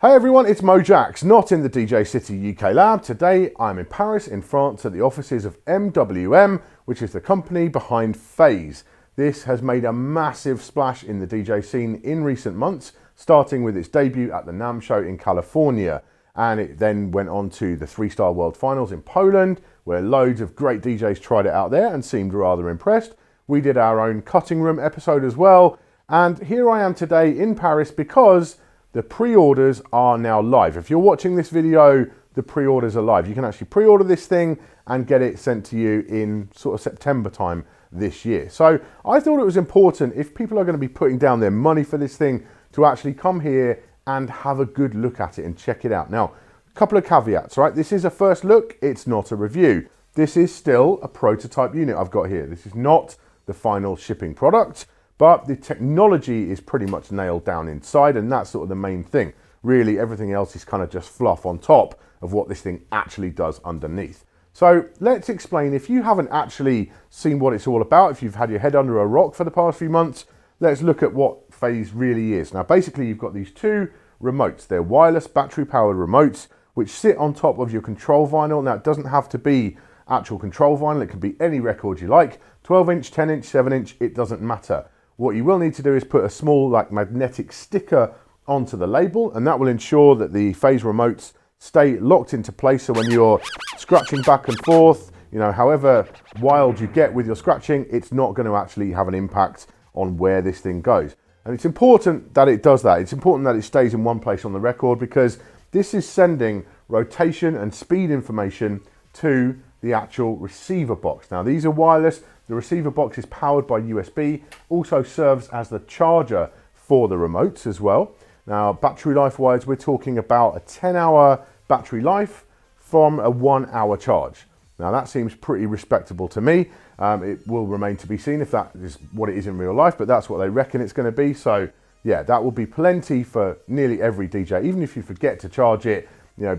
Hey everyone, it's Mojaxx, not in the DJcity UK lab. Today I'm in Paris in France at the offices of MWM, which is the company behind Phase. This has made a massive splash in the DJ scene in recent months, starting with its debut at the NAMM show in California. And it then went on to the 3-Star World Finals in Poland, where loads of great DJs tried it out there and seemed rather impressed. We did our own cutting room episode as well. And here I am today in Paris because the pre-orders are now live. If you're watching this video, the pre-orders are live. You can actually pre-order this thing and get it sent to you in sort of September time this year. So I thought it was important, if people are going to be putting down their money for this thing, to actually come here and have a good look at it and check it out. Now, a couple of caveats, right? This is a first look, it's not a review. This is still a prototype unit I've got here. This is not the final shipping product, but the technology is pretty much nailed down inside, and that's sort of the main thing. Really, everything else is kind of just fluff on top of what this thing actually does underneath. So let's explain, if you haven't actually seen what it's all about, if you've had your head under a rock for the past few months, let's look at what Phase really is. Now, basically, you've got these two remotes. They're wireless battery-powered remotes, which sit on top of your control vinyl. Now, it doesn't have to be actual control vinyl. It can be any record you like, 12-inch, 10-inch, 7-inch, it doesn't matter. What you will need to do is put a small magnetic sticker onto the label, and that will ensure that the Phase remotes stay locked into place. So when you're scratching back and forth, however wild you get with your scratching, it's not going to actually have an impact on where this thing goes. And it's important that it does that. It's important that it stays in one place on the record, because this is sending rotation and speed information to the actual receiver box. Now, these are wireless. The receiver box is powered by USB, also serves as the charger for the remotes as well. Now, battery life wise, we're talking about a 10-hour battery life from a 1-hour charge. Now, that seems pretty respectable to me. It will remain to be seen if that is what it is in real life, but that's what they reckon it's going to be. So yeah, that will be plenty for nearly every DJ. Even if you forget to charge it,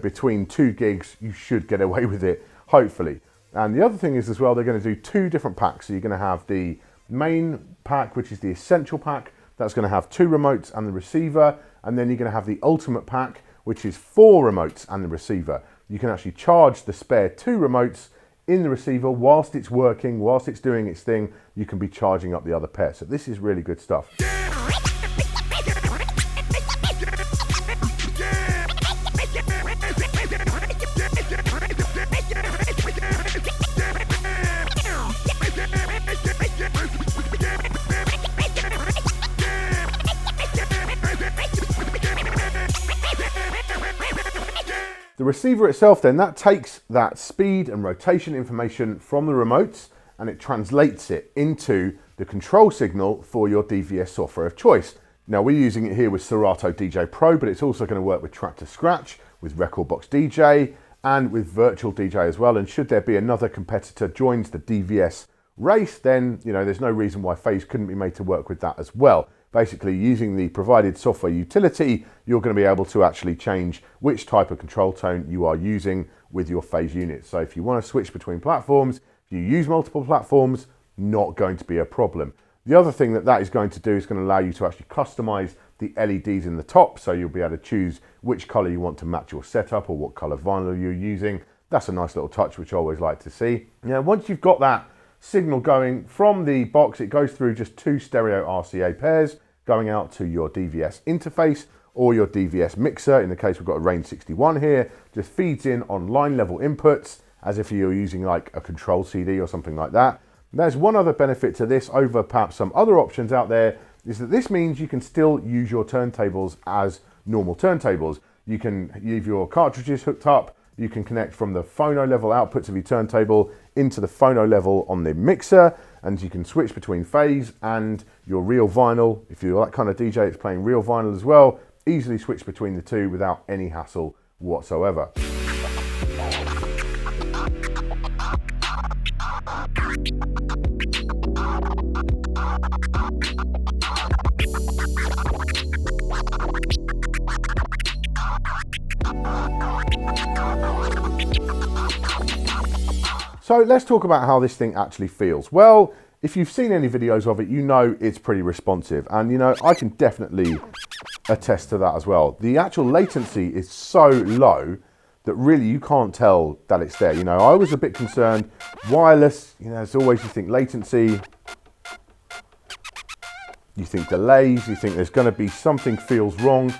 between 2 gigs, you should get away with it, hopefully. And the other thing is as well, they're going to do 2 different packs. So you're going to have the main pack, which is the essential pack. That's going to have 2 remotes and the receiver. And then you're going to have the ultimate pack, which is 4 remotes and the receiver. You can actually charge the spare 2 remotes in the receiver whilst it's working, whilst it's doing its thing. You can be charging up the other pair. So this is really good stuff. The receiver itself then, that takes that speed and rotation information from the remotes and it translates it into the control signal for your DVS software of choice. Now, we're using it here with Serato DJ Pro, but it's also going to work with Track to Scratch, with Rekordbox DJ, and with Virtual DJ as well. And should there be another competitor joins the DVS race, then there's no reason why Phase couldn't be made to work with that as well. Basically, using the provided software utility, you're going to be able to actually change which type of control tone you are using with your Phase unit. So if you want to switch between platforms, if you use multiple platforms, not going to be a problem. The other thing that is going to do is going to allow you to actually customize the LEDs in the top. So you'll be able to choose which color you want to match your setup or what color vinyl you're using. That's a nice little touch, which I always like to see. Now, once you've got that signal going from the box, it goes through just 2 stereo RCA pairs going out to your DVS interface or your DVS mixer. In the case we've got a Range 61 here, just feeds in on line level inputs as if you're using like a control CD or something like that. There's one other benefit to this over perhaps some other options out there, is that this means you can still use your turntables as normal turntables. You can leave your cartridges hooked up. You can connect from the phono level outputs of your turntable into the phono level on the mixer, and you can switch between Phase and your real vinyl. If you're that kind of DJ that's playing real vinyl as well, easily switch between the two without any hassle whatsoever. So let's talk about how this thing actually feels. Well, if you've seen any videos of it, you know it's pretty responsive. And I can definitely attest to that as well. The actual latency is so low that really you can't tell that it's there. You know, I was a bit concerned. Wireless, you know, as always, you think latency, you think delays, you think there's going to be something feels wrong.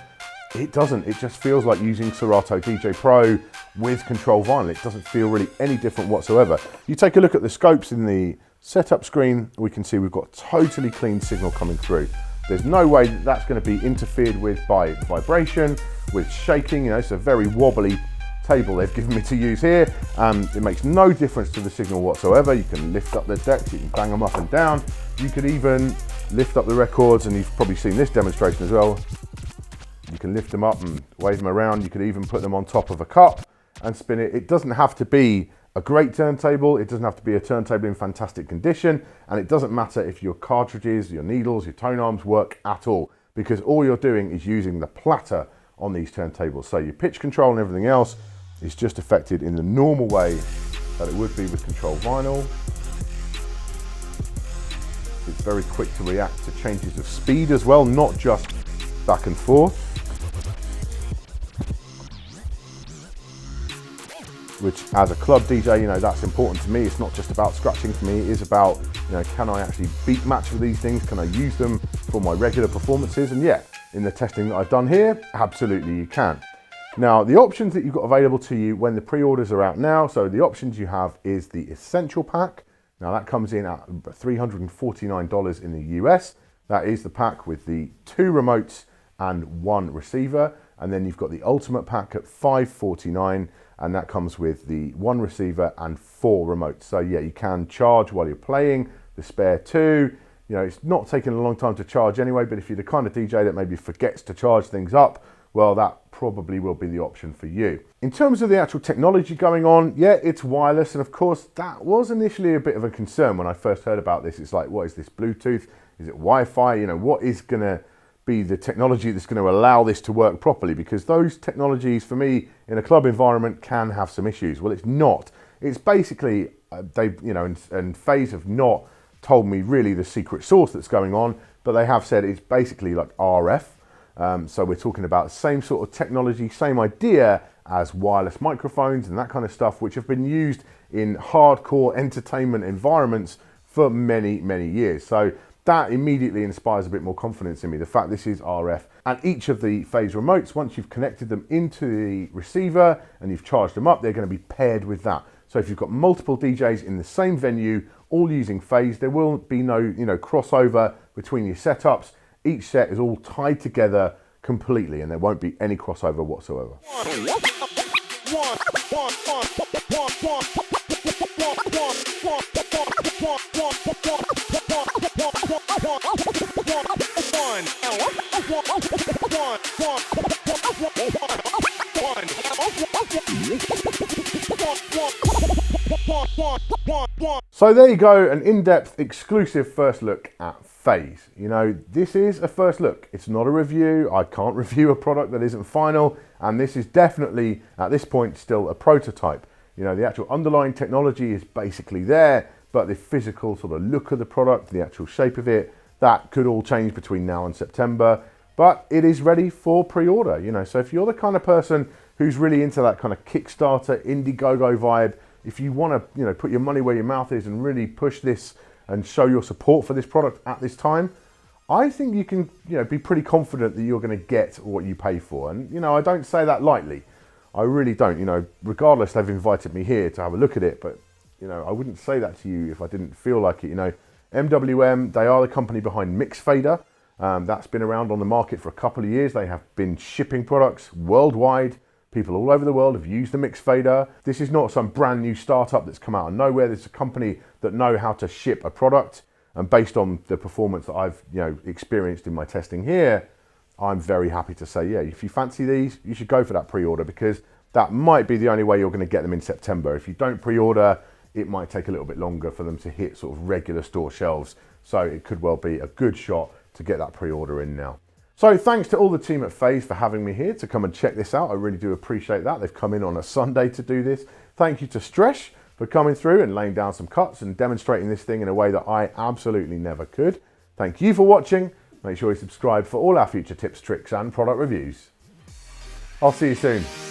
It doesn't. It just feels like using Serato DJ Pro with control vinyl. It doesn't feel really any different whatsoever. You take a look at the scopes in the setup screen, we can see we've got totally clean signal coming through. There's no way that that's going to be interfered with by vibration, with shaking. You know, it's a very wobbly table they've given me to use here. It makes no difference to the signal whatsoever. You can lift up the decks, you can bang them up and down. You could even lift up the records, and you've probably seen this demonstration as well. You can lift them up and wave them around. You could even put them on top of a cup and spin it. It doesn't have to be a great turntable. It doesn't have to be a turntable in fantastic condition. And it doesn't matter if your cartridges, your needles, your tone arms work at all, because all you're doing is using the platter on these turntables. So your pitch control and everything else is just affected in the normal way that it would be with control vinyl. It's very quick to react to changes of speed as well, not just back and forth. Which, as a club DJ, you know, that's important to me. It's not just about scratching for me. It is about, you know, can I actually beat match with these things? Can I use them for my regular performances? And yeah, in the testing that I've done here, absolutely you can. Now, the options that you've got available to you when the pre-orders are out now. So the options you have is the Essential Pack. Now that comes in at $349 in the US. That is the pack with the 2 remotes and 1 receiver. And then you've got the Ultimate Pack at $549, and that comes with the 1 receiver and 4 remotes. So yeah, you can charge while you're playing, the spare 2. You know, it's not taking a long time to charge anyway, but if you're the kind of DJ that maybe forgets to charge things up, well, that probably will be the option for you. In terms of the actual technology going on, yeah, it's wireless. And of course, that was initially a bit of a concern when I first heard about this. It's like, what is this, Bluetooth? Is it Wi-Fi? You know, what is going to be the technology that's going to allow this to work properly? Because those technologies, for me, in a club environment can have some issues. Well, it's not. It's basically, you know, and FaZe have not told me really the secret sauce that's going on, but they have said it's basically like RF. So we're talking about the same sort of technology, same idea as wireless microphones and that kind of stuff, which have been used in hardcore entertainment environments for many, many years. So that immediately inspires a bit more confidence in me, the fact this is RF. And each of the FaZe remotes, once you've connected them into the receiver and you've charged them up, they're going to be paired with that. So if you've got multiple DJs in the same venue, all using FaZe, there will be no, you know, crossover between your setups. Each set is all tied together completely, and there won't be any crossover whatsoever. So there you go, an in-depth exclusive first look at FaZe. You know, this is a first look. It's not a review. I can't review a product that isn't final, and this is definitely, at this point, still a prototype. You know, the actual underlying technology is basically there, but the physical sort of look of the product, the actual shape of it, that could all change between now and September, but it is ready for pre-order, you know. So if you're the kind of person who's really into that kind of Kickstarter, Indiegogo vibe, if you want to, you know, put your money where your mouth is and really push this and show your support for this product at this time, I think you can, you know, be pretty confident that you're going to get what you pay for. And, you know, I don't say that lightly. I really don't. You know, regardless, they've invited me here to have a look at it, but, you know, I wouldn't say that to you if I didn't feel like it. You know, MWM, they are the company behind Mix Fader. That's been around on the market for a couple of years. They have been shipping products worldwide. People all over the world have used the Mix Fader. This is not some brand new startup that's come out of nowhere. This is a company that know how to ship a product. And based on the performance that I've, you know, experienced in my testing here, I'm very happy to say, yeah, if you fancy these, you should go for that pre-order, because that might be the only way you're going to get them in September. If you don't pre-order, it might take a little bit longer for them to hit sort of regular store shelves. So it could well be a good shot to get that pre-order in now. So thanks to all the team at FaZe for having me here to come and check this out. I really do appreciate that. They've come in on a Sunday to do this. Thank you to Stresh for coming through and laying down some cuts and demonstrating this thing in a way that I absolutely never could. Thank you for watching. Make sure you subscribe for all our future tips, tricks and product reviews. I'll see you soon.